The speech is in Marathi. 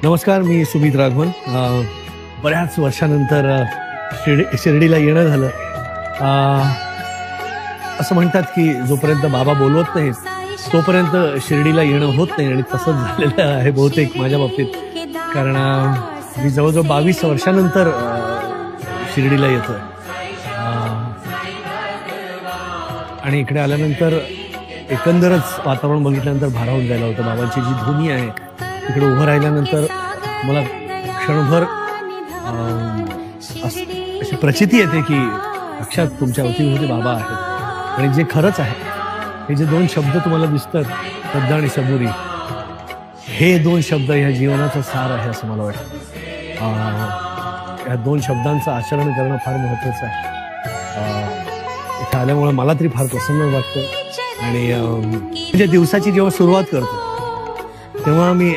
नमस्कार, मी सुमित राघवन. बऱ्याच वर्षानंतर शिर्डीला येणं झालं. असं म्हणतात की जोपर्यंत बाबा बोलवत नाहीत तोपर्यंत शिर्डीला येणं होत नाही, आणि तसंच झालेलं आहे बहुतेक माझ्या बाबतीत. कारण मी जवळजवळ 22 वर्षानंतर शिर्डीला येतोय. आणि इकडे आल्यानंतर एकंदरच वातावरण बघितल्यानंतर भारावून जायला होतं. बाबांची जी धुनी आहे तिकडे उभं राहिल्यानंतर मला क्षणभर अशी प्रचिती येते की साक्षात तुमच्या अवतीभोवती बाबा आहेत. आणि जे खरंच आहे, हे जे दोन शब्द तुम्हाला दिसतात, श्रद्धा आणि सबुरी, हे दोन शब्द ह्या जीवनाचा सार आहे असं मला वाटतं. या दोन शब्दांचं आचरण करणं फार महत्त्वाचं आहे. इथे आल्यामुळे मला तरी फार प्रसन्न वाटतं. आणि म्हणजे दिवसाची जेव्हा सुरुवात करतो तेव्हा मी